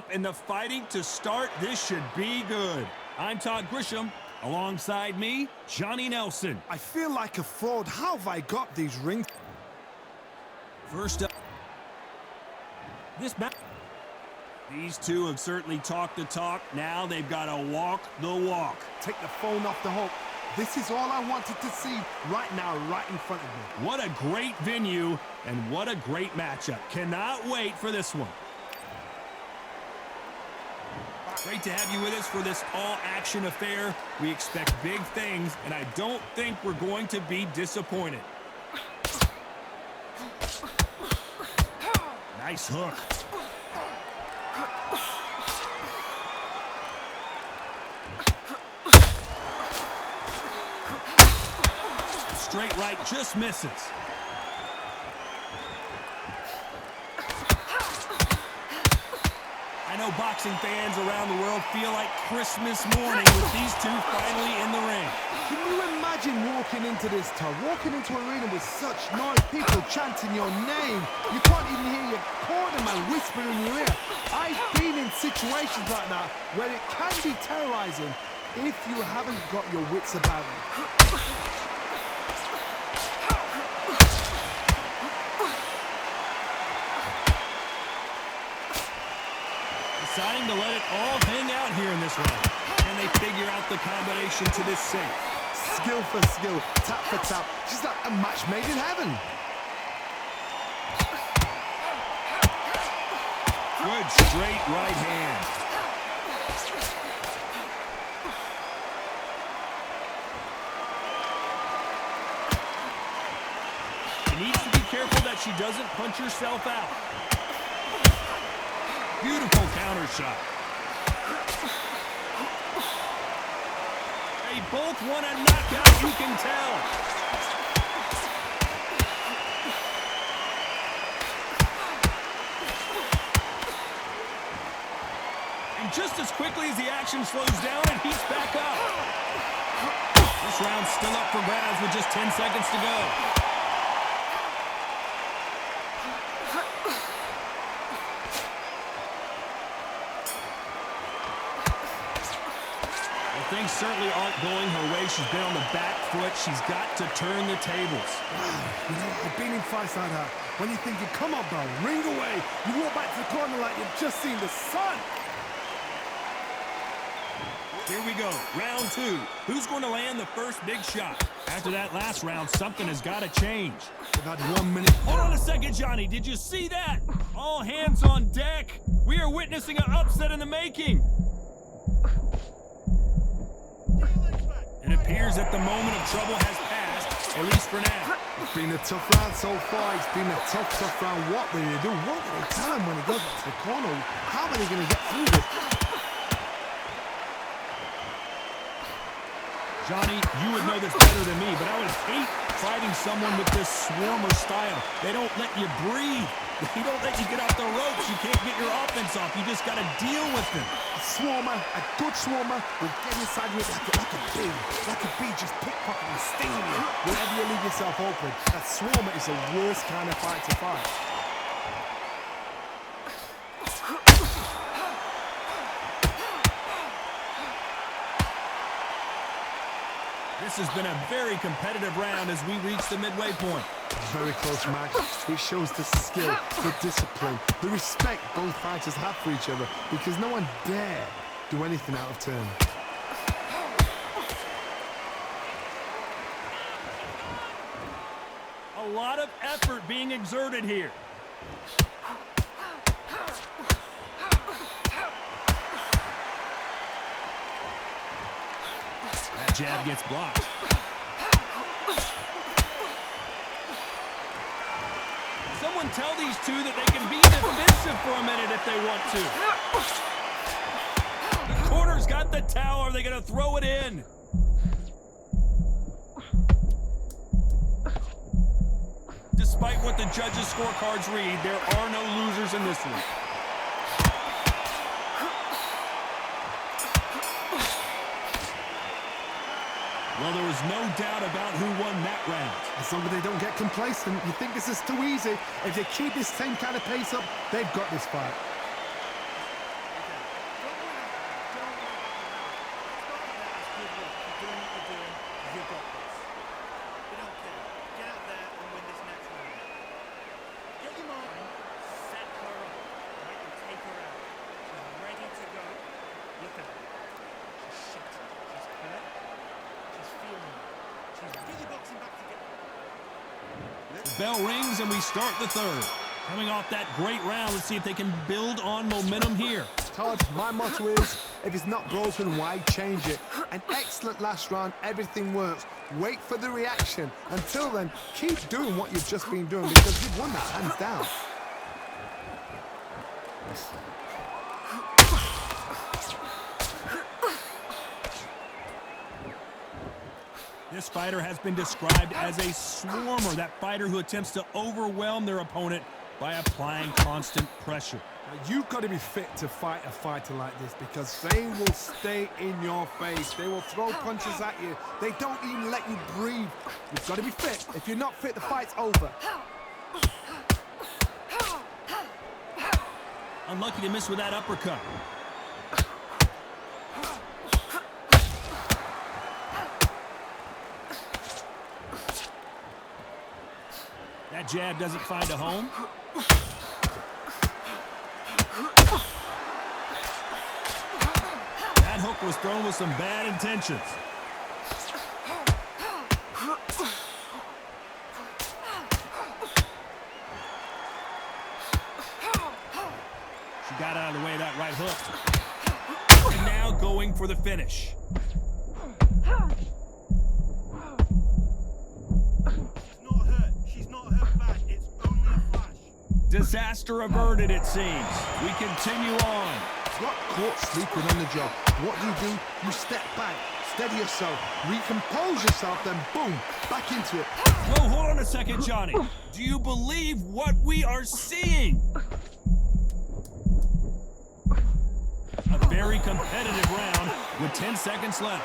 up and the fighting to start. This should be good. I'm Todd Grisham. Alongside me, Johnny Nelson. I feel like a fraud. How have I got these rings? First up, this match. These two have certainly talked the talk. Now they've got to walk the walk. Take the phone off the hook. This is all I wanted to see right now, right in front of me. What a great venue and what a great matchup. Cannot wait for this one. Great to have you with us for this all-action affair. We expect big things, and I don't think we're going to be disappointed. Nice hook. Straight right just misses. I know boxing fans around the world feel like Christmas morning with these two finally in the ring. Can you imagine walking into this town, walking into an arena with such noise, people chanting your name? You can't even hear your cornerman whispering in your ear. I've been in situations like that where it can be terrorizing if you haven't got your wits about you. Deciding to let it all hang out here in this round. Can they figure out the combination to this save? Skill for skill, tap for tap, just like a match made in heaven. Good straight right hand. She needs to be careful that she doesn't punch herself out. Beautiful counter shot. They both want a knockout, you can tell. And just as quickly as the action slows down, it heats back up. This round's still up for grabs with just 10 seconds to go. Things certainly aren't going her way. She's been on the back foot. She's got to turn the tables. Wow, you know, I've been in fights like that. When you're thinking, come on, bro, ring away. You walk back to the corner like you've just seen the sun. Here we go, round two. Who's going to land the first big shot? After that last round, something has got to change. About 1 minute. Hold on a second, Johnny. Did you see that? All hands on deck. We are witnessing an upset in the making. It appears that the moment of trouble has passed, at least for now. It's been a tough round so far. It's been a tough round. What will they do? What will they tell him when he goes to the corner? How are they going to get through this? Johnny, you would know this better than me, but I would hate fighting someone with this swarmer style. They don't let you breathe. They don't let you get off the ropes. You can't get your offense off. You just got to deal with them. A swarmer, a good swarmer, will get inside you like a bee, just pickpocketing, stinging you whenever you leave yourself open. A swarmer is the worst kind of fight to fight. This has been a very competitive round as we reach the midway point. Very close match. It shows the skill, the discipline, the respect both fighters have for each other, because no one dare do anything out of turn. A lot of effort being exerted here. That jab gets blocked. Someone tell these two that they can be defensive for a minute if they want to. The corner's got the towel. Are they going to throw it in? Despite what the judges' scorecards read, there are no losers in this one. Well, there was no doubt about who won that round. As long as they don't get complacent, you think this is too easy. If they keep this same kind of pace up, they've got this fight. bell rings and we start the third. Coming off that great round, let's see if they can build on momentum here. Todd, my motto is, if it's not broken, why change it? An excellent last round, everything works. Wait for the reaction. Until then, keep doing what you've just been doing because you've won that hands down. This fighter has been described as a swarmer, that fighter who attempts to overwhelm their opponent by applying constant pressure. Now, you've got to be fit to fight a fighter like this because they will stay in your face. They will throw punches at you. They don't even let you breathe. You've got to be fit. If you're not fit, the fight's over. Unlucky to miss with that uppercut. That jab doesn't find a home. That hook was thrown with some bad intentions. She got out of the way of that right hook. And now going for the finish. Disaster averted, it seems. We continue on. Got caught sleeping on the job. What do? You step back, steady yourself, recompose yourself, then boom, back into it. Whoa, hold on a second, Johnny. Do you believe what we are seeing? A very competitive round with 10 seconds left.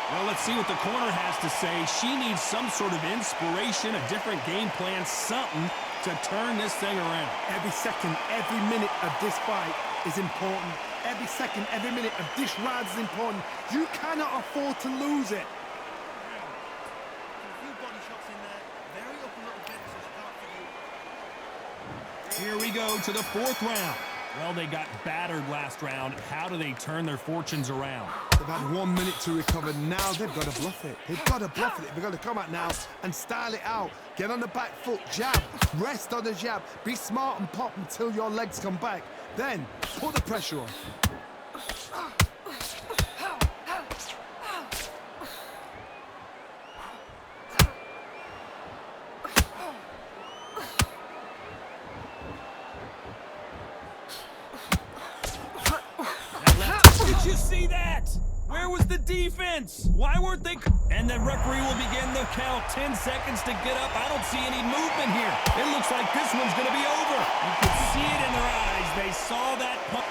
Well, let's see what the corner has to say. She needs some sort of inspiration, a different game plan, something to turn this thing around. Every second, every minute of this fight is important. Every second, every minute of this round is important. You cannot afford to lose it. Here we go to the fourth round. Well, they got battered last round. How do they turn their fortunes around? They've had 1 minute to recover. Now they've got to bluff it. They've got to bluff it. They've got to come out now and style it out. Get on the back foot, jab, rest on the jab. Be smart and pop until your legs come back. Then put the pressure on. Did you see that? Where was the defense? Why weren't they? And the referee will begin the count. 10 seconds to get up. I don't see any movement here. It looks like this one's going to be over. You can see it in their eyes. They saw that punch.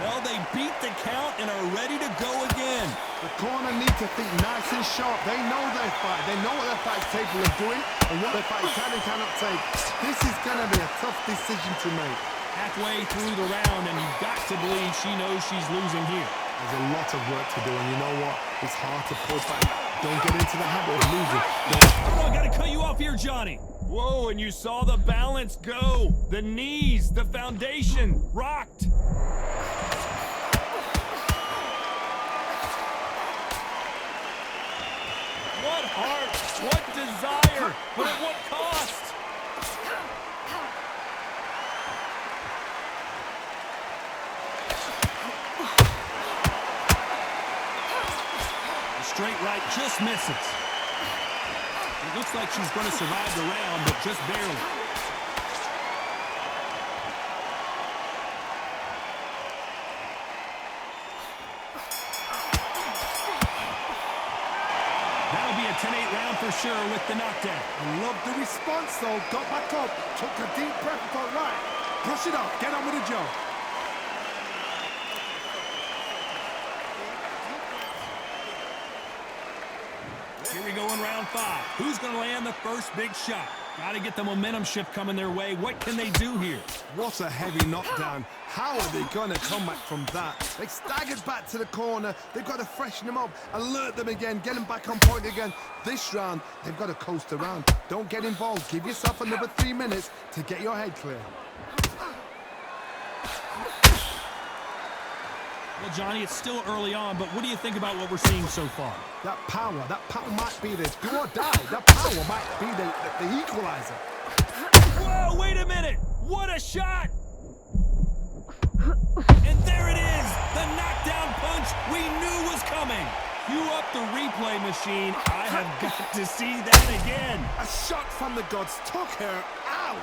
Well, they beat the count and are ready to go again. The corner need to think nice and sharp. They know their fight. They know what their fight's capable of doing and what their fight can and cannot take. This is going to be a tough decision to make. Halfway through the round, and you've got to believe she knows she's losing here. There's a lot of work to do, and you know what? It's hard to pull back. Don't get into the habit of losing. Oh, I got to cut you off here, Johnny. Whoa, and you saw the balance go. The knees, the foundation, rocked. What heart, what desire, but at what cost? The straight right just misses. It looks like she's going to survive the round, but just barely. That'll be a 10-8 round for sure with the knockdown. I love the response, though. Got back up, took a deep breath and thought, right, brush it off, get on with the job. Here we go in round 5. Who's going to land the first big shot? Got to get the momentum shift coming their way. What can they do here? What a heavy knockdown. How are they going to come back from that? They staggered back to the corner. They've got to freshen them up, alert them again, get them back on point again. This round, they've got to coast around. Don't get involved. Give yourself another 3 minutes to get your head clear. Well, Johnny, it's still early on, but what do you think about what we're seeing so far? That power might be the do or die. That power might be the equalizer. Whoa, wait a minute! What a shot! And there it is! The knockdown punch we knew was coming! Cue up the replay machine. I have got to see that again. A shot from the gods took her out.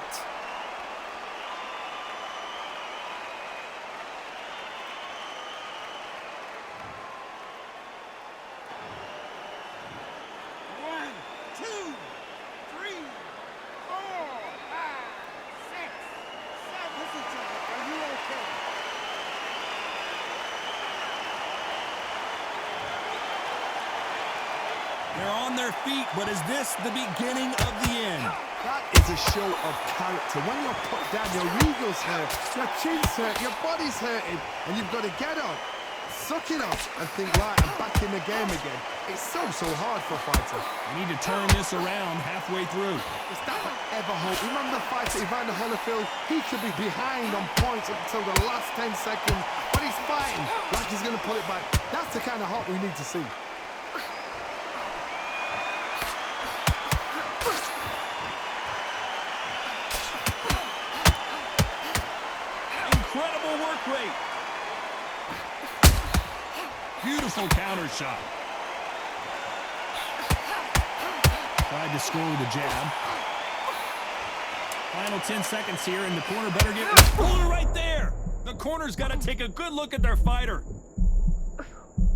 They're on their feet, but is this the beginning of the end? That is a show of character. When you're put down, your eagles hurt, your chin's hurt, your body's hurting, and you've got to get up, suck it up, and think, right, I'm back in the game again. It's so hard for a fighter. We need to turn this around halfway through. Is that ever hope? Remember the fighter Evander Holyfield? He could be behind on points until the last 10 seconds, but he's fighting like he's going to pull it back. That's the kind of hope we need to see. Incredible work rate. Beautiful counter shot. Tried to score with a jab. Final 10 seconds here, and the corner better get pulled right there. The corner's got to take a good look at their fighter.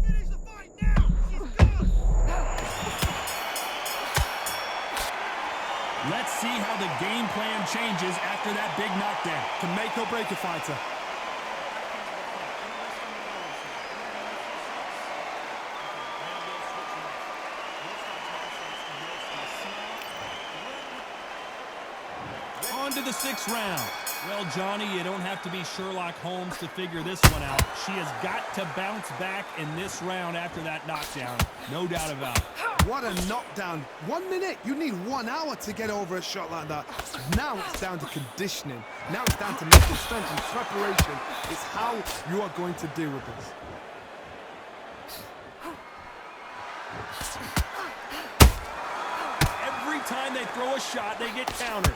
Finish the fight now. She's good. Let's see how the game plan changes after that big knockdown. Can make or break a fighter. On to the 6th round. Well, Johnny, you don't have to be Sherlock Holmes to figure this one out. She has got to bounce back in this round after that knockdown. No doubt about it. What a knockdown. 1 minute. You need 1 hour to get over a shot like that. Now it's down to conditioning. Now it's down to mental strength and preparation. It's how you are going to deal with this. Every time they throw a shot, they get countered.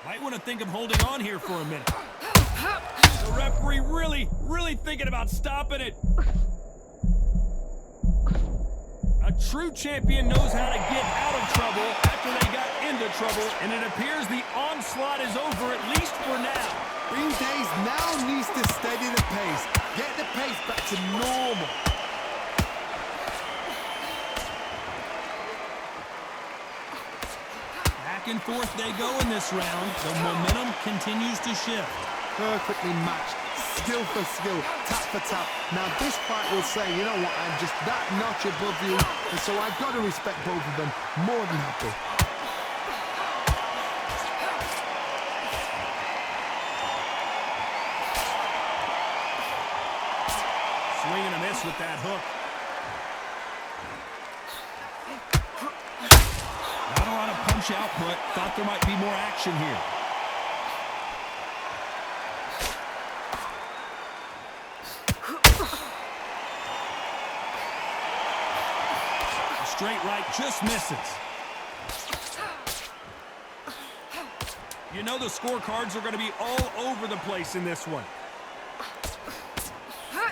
Might want to think of holding on here for a minute. The referee really thinking about stopping it. A true champion knows how to get out of trouble after they got into trouble, and it appears the onslaught is over, at least for now. Bean Days now needs to steady the pace. Get the pace back to normal. Back and forth they go in this round. The momentum continues to shift. Perfectly matched, skill for skill, tap for tap. Now this fight will say, you know what, I'm just that notch above you, and so I've got to respect both of them more than happy. Swing and a miss with that hook. Not a lot of punch output. Thought there might be more action here. Straight right just misses. You know the scorecards are going to be all over the place in this one. Oh,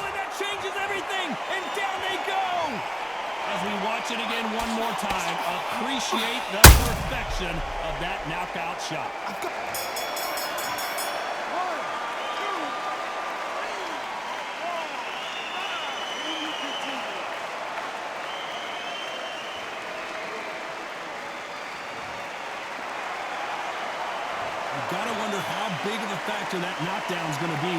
and that changes everything, and down they go. As we watch it again one more time, appreciate the perfection of that knockout shot. Gotta wonder how big of a factor that knockdown is going to be.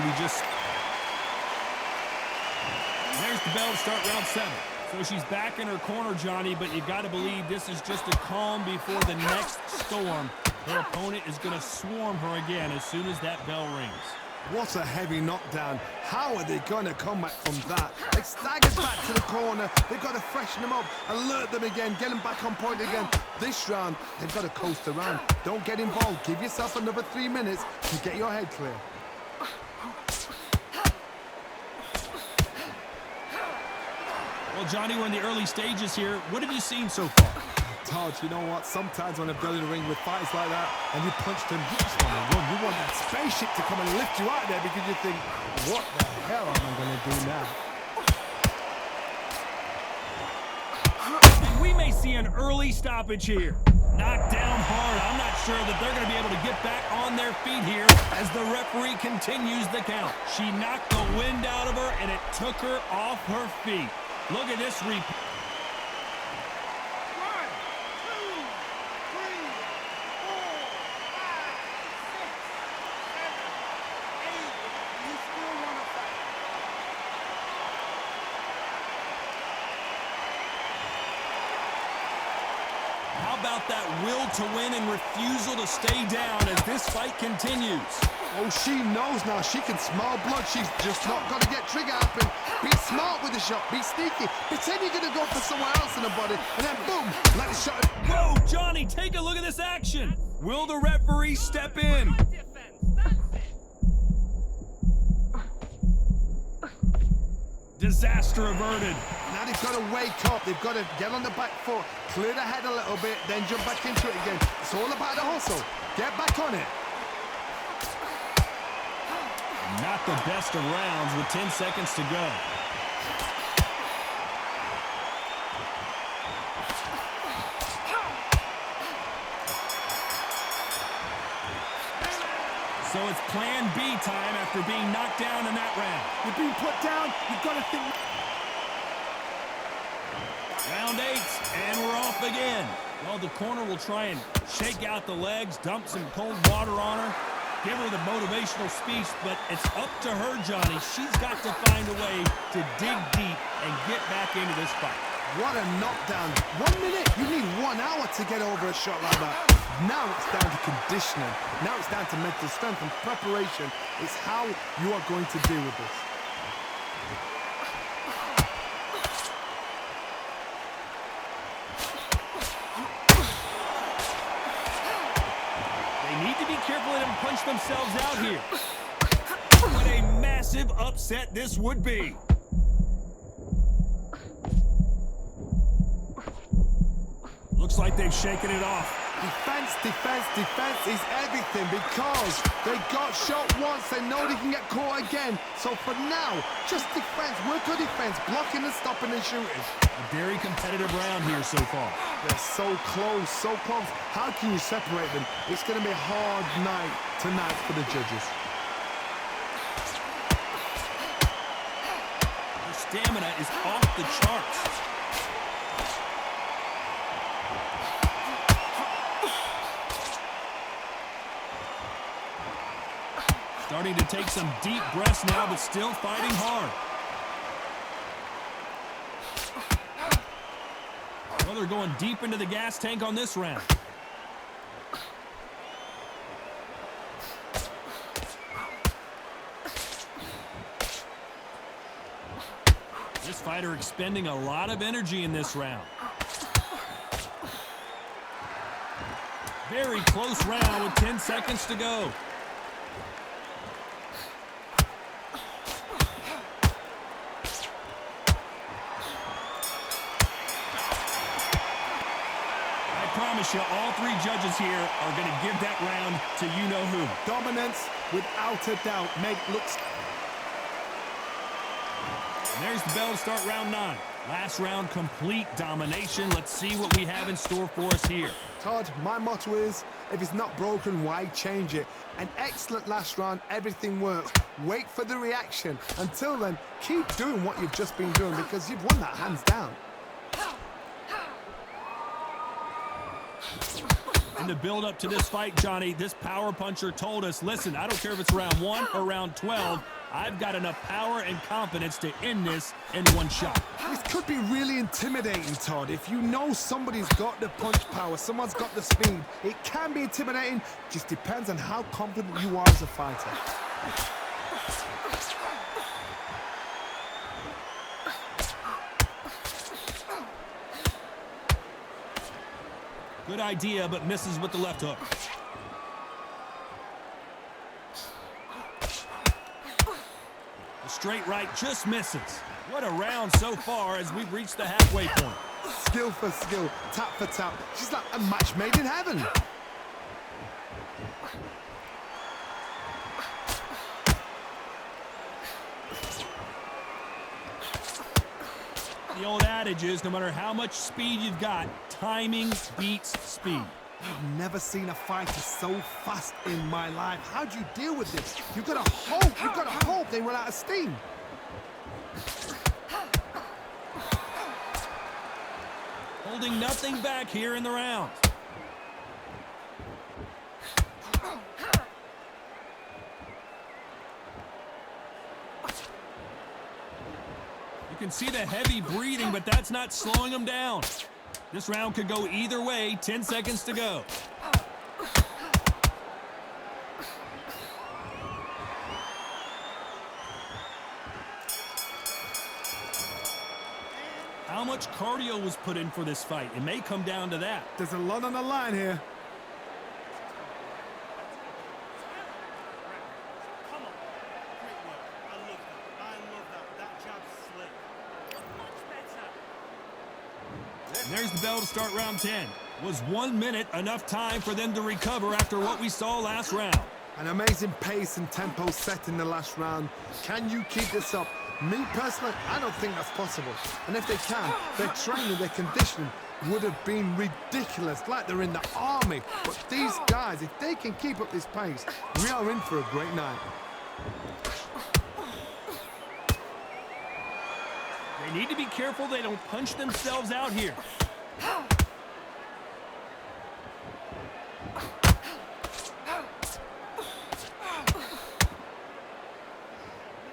there's the bell to start round 7. So she's back in her corner, Johnny, but you got to believe this is just a calm before the next storm. Her opponent is going to swarm her again as soon as that bell rings. What a heavy knockdown. How are they going to come back from that? They staggered back to the corner. They've got to freshen them up, alert them again, get them back on point again. This round, they've got to coast around. Don't get involved. Give yourself another 3 minutes to get your head clear. Well, Johnny, we're in the early stages here. What have you seen so far? Todd, you know what? Sometimes when I've got in the ring with fighters like that and you punch them, you just want to run. You want that spaceship to come and lift you out there because you think, what the hell am I going to do now? And we may see an early stoppage here. Knocked down hard. I'm not sure that they're going to be able to get back on their feet here as the referee continues the count. She knocked the wind out of her, and it took her off her feet. Look at this replay. 1, 2, 3, 4, 5, 6, 7, 8. How about that will to win and refusal to stay down as this fight continues? Oh, she knows now. She can smell blood. She's just not got to get trigger happen. Be smart with the shot. Be sneaky. Pretend you're going to go for somewhere else in the body, and then boom, let the shot. Whoa, Johnny, take a look at this action. Will the referee step in? Disaster averted. Now they've got to wake up. They've got to get on the back foot, clear the head a little bit, then jump back into it again. It's all about the hustle. Get back on it. Not the best of rounds with 10 seconds to go. So it's plan B time after being knocked down in that round. You're being put down. You've got to think. Round 8, and we're off again. Well, the corner will try and shake out the legs, dump some cold water on her, give her the motivational speech, but it's up to her, Johnny. She's got to find a way to dig deep and get back into this fight. What a knockdown. 1 minute. You need 1 hour to get over a shot like that. Now it's down to conditioning. Now it's down to mental strength and preparation. It's how you are going to deal with this. They need to be careful and punch themselves out here. What a massive upset this would be. Looks like they've shaken it off. Defense, defense, defense is everything because they got shot once. They know they can get caught again. So for now, just defense. Work on defense, blocking and stopping and shooting. A very competitive round here so far. They're so close, so close. How can you separate them? It's going to be a hard night tonight for the judges. Their stamina is off the charts. Starting to take some deep breaths now, but still fighting hard. Well, they're going deep into the gas tank on this round. This fighter expending a lot of energy in this round. Very close round with 10 seconds to go. I promise you, all 3 judges here are going to give that round to you-know-who. Dominance, without a doubt, looks. And there's the bell to start round 9. Last round, complete domination. Let's see what we have in store for us here. Todd, my motto is, if it's not broken, why change it? An excellent last round, everything works. Wait for the reaction. Until then, keep doing what you've just been doing because you've won that hands down. In the build-up to this fight, Johnny, this power puncher told us, listen, I don't care if it's round 1 or round 12, I've got enough power and confidence to end this in one shot. This could be really intimidating, Todd. If you know somebody's got the punch power, someone's got the speed, it can be intimidating. Just depends on how confident you are as a fighter. Good idea, but misses with the left hook. The straight right just misses. What a round so far as we've reached the halfway point. Skill for skill, tap for tap. She's like a match made in heaven. The old adage is, no matter how much speed you've got, timing beats speed. I've never seen a fighter so fast in my life. How do you deal with this? You've got to hope they run out of steam. Holding nothing back here in the round. You can see the heavy breathing, but that's not slowing him down. This round could go either way. 10 seconds to go. How much cardio was put in for this fight? It may come down to that. There's a lot on the line here. Come on. Great work. I love that. I love that. That jab's slick. Much better. And there's the bell to start round 10. Was 1 minute enough time for them to recover after what we saw last round? An amazing pace and tempo set in the last round. Can you keep this up? Me personally, I don't think that's possible. And if they can, their training, their conditioning would have been ridiculous, like they're in the army. But these guys, if they can keep up this pace, we are in for a great night. They need to be careful they don't punch themselves out here.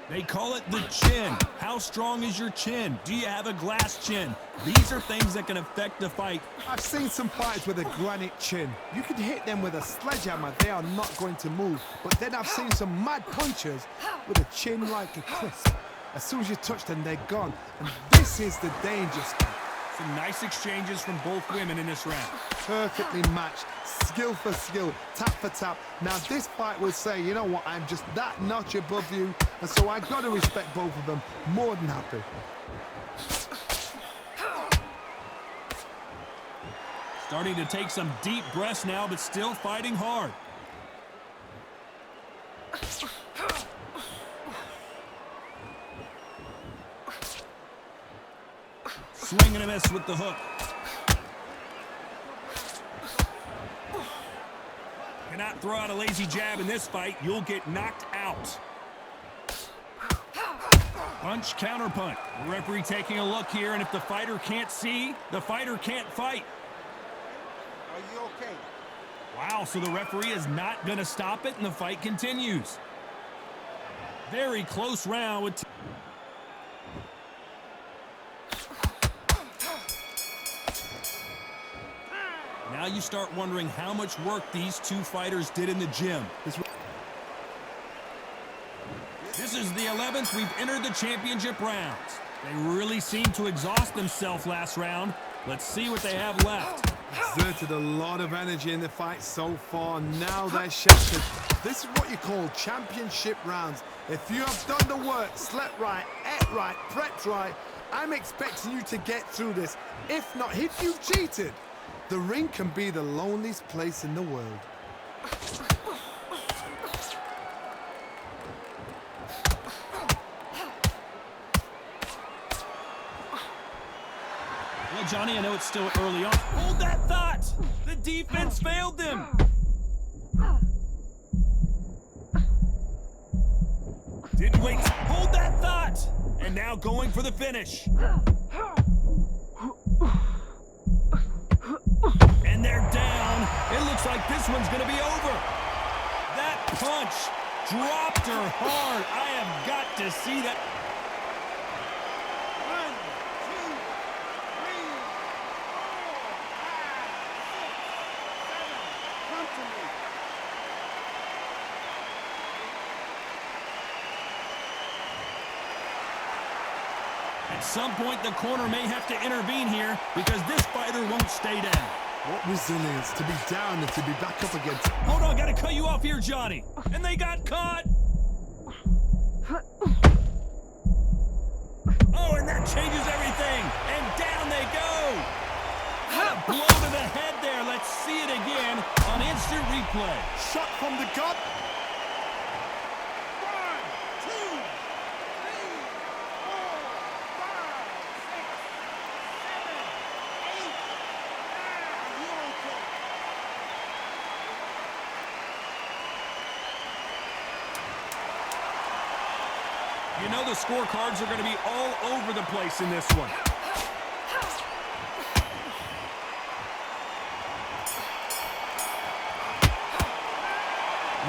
They call it the chin. How strong is your chin? Do you have a glass chin? These are things that can affect the fight. I've seen some fighters with a granite chin. You could hit them with a sledgehammer, they are not going to move. But then I've seen some mad punchers with a chin like a crisp. As soon as you touch them, they're gone. And this is the danger spot. Some nice exchanges from both women in this round. Perfectly matched, skill for skill, tap for tap. Now this fight will say, you know what, I'm just that notch above you, and so I got to respect both of them. More than happy. Starting to take some deep breaths now, but still fighting hard. Swing and a miss with the hook. Cannot throw out a lazy jab in this fight. You'll get knocked out. Punch, counter punch. The referee taking a look here, and if the fighter can't see, the fighter can't fight. Are you okay? Wow, so the referee is not going to stop it, and the fight continues. Very close round with... Now you start wondering how much work these two fighters did in the gym. This is the 11th we've entered the championship rounds. They really seemed to exhaust themselves last round. Let's see what they have left. Exerted a lot of energy in the fight so far. Now they're shattered. This is what you call championship rounds. If you have done the work, slept right, ate right, prepped right, I'm expecting you to get through this. If not, if you've cheated, the ring can be the loneliest place in the world. Well, Johnny, I know it's still early on. Hold that thought! The defense failed them! Didn't wait. Hold that thought! And now going for the finish. And they're down. It looks like this one's going to be over. That punch Dropped her hard. I have got to see that. 1, 2, 3, 4, 5, 6, 7. Come to me. At some point, the corner may have to intervene here because this fighter won't stay down. What resilience to be down and to be back up again. Hold on, gotta cut you off here, Johnny. And they got caught. Oh, and that changes everything. And down they go. What a blow to the head there. Let's see it again on instant replay. Shot from the gut. 1, 2, 3, 4, 5, 6, 7, 8, 9. You're okay. You know the scorecards are going to be all over the place in this one.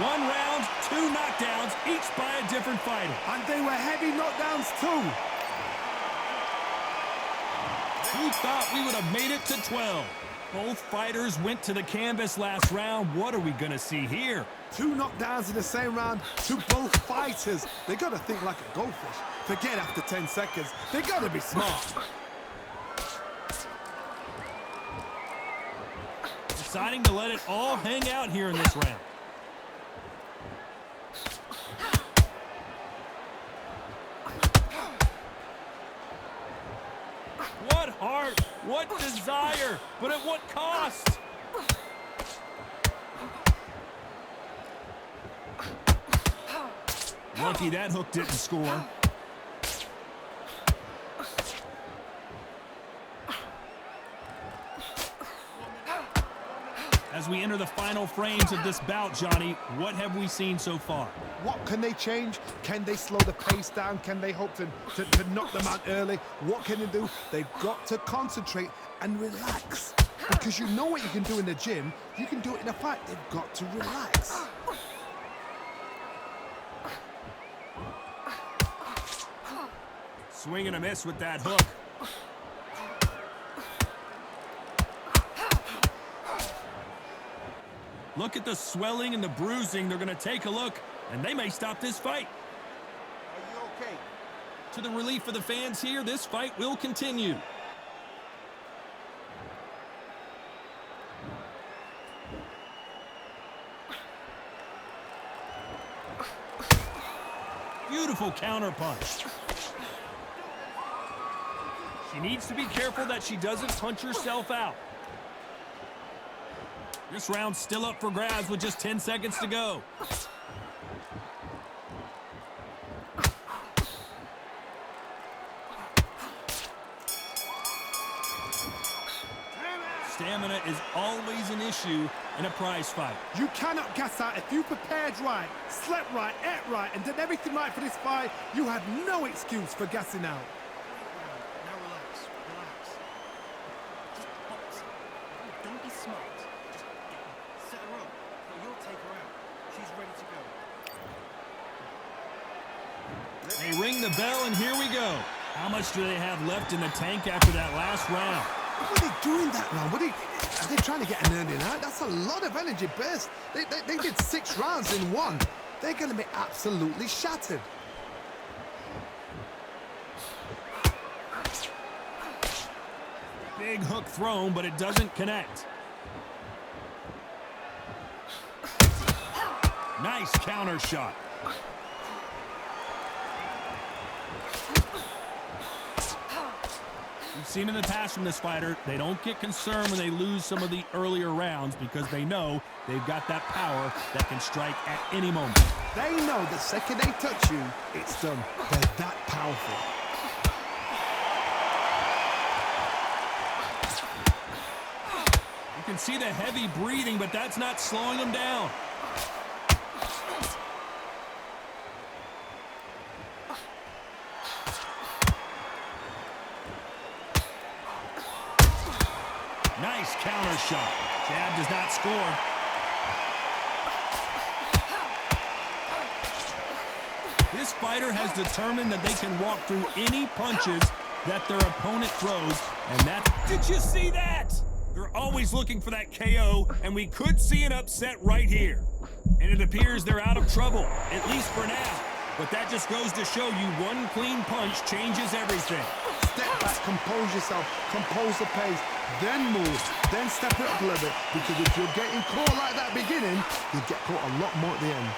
One round, 2 knockdowns, each by a different fighter. And they were heavy knockdowns too. Who thought we would have made it to 12? Both fighters went to the canvas last round. What are we going to see here? 2 knockdowns in the same round to both fighters. They got to think like a goldfish. Forget after 10 seconds. They got to be smart. Deciding to let it all hang out here in this round. What heart, what desire, but at what cost? Lucky that hook didn't score. As we enter the final frames of this bout, Johnny, what have we seen so far? What can they change? Can they slow the pace down? Can they hope to knock them out early? What can they do? They've got to concentrate and relax. Because you know what you can do in the gym, you can do it in a fight. They've got to relax. Swing and a miss with that hook. Look at the swelling and the bruising. They're going to take a look, and they may stop this fight. Are you okay? To the relief of the fans here, this fight will continue. Beautiful counter punch. She needs to be careful that she doesn't punch herself out. This round's still up for grabs with just 10 seconds to go. Stamina is always an issue in a prize fight. You cannot gas out. If you prepared right, slept right, ate right, and did everything right for this fight, you have no excuse for gassing out. Now relax, relax. Just box. Don't be smart. Just set her up. But you'll take her out. She's ready to go. They ring the bell, and here we go. How much do they have left in the tank after that last round? What are they doing that round? Are they trying to get an earning out? That's a lot of energy burst. They did 6 rounds in one. They're going to be absolutely shattered. Big hook thrown, but it doesn't connect. Nice counter shot. We've seen in the past from this fighter, they don't get concerned when they lose some of the earlier rounds because they know they've got that power that can strike at any moment. They know the second they touch you, it's done. They're that powerful. You can see the heavy breathing, but that's not slowing them down. Nice counter shot. Jab does not score. This fighter has determined that they can walk through any punches that their opponent throws, and that... Did you see that? They're always looking for that KO, and we could see an upset right here. And it appears they're out of trouble, at least for now. But that just goes to show you one clean punch changes everything. Step back, compose yourself, compose the pace, then move, then step it up a little bit. Because if you're getting caught like that beginning, you get caught a lot more at the end.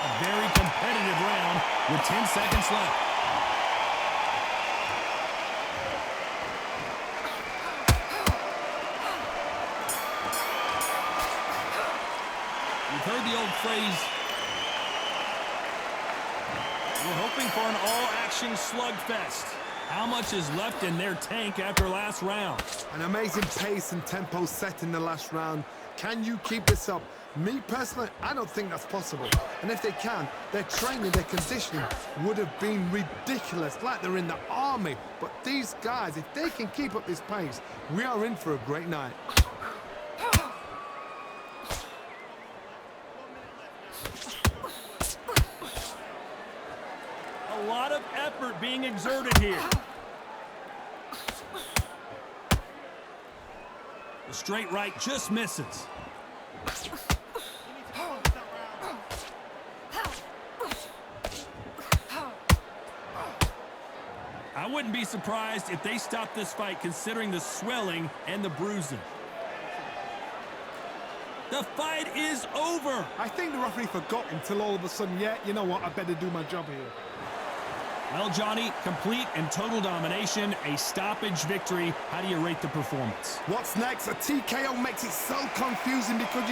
A very competitive round with 10 seconds left. You've heard the old phrase, we're hoping for an all-action slugfest. How much is left in their tank after last round? An amazing pace and tempo set in the last round. Can you keep this up? Me personally, I don't think that's possible. And if they can, their training, their conditioning would have been ridiculous, like they're in the army. But these guys, if they can keep up this pace, we are in for a great night. A lot of effort being exerted here. The straight right just misses. I wouldn't be surprised if they stopped this fight considering the swelling and the bruising. The fight is over. I think the referee forgot until all of a sudden, yeah, you know what, I better do my job here. Well, Johnny, complete and total domination, a stoppage victory. How do you rate the performance? What's next? A TKO makes it so confusing because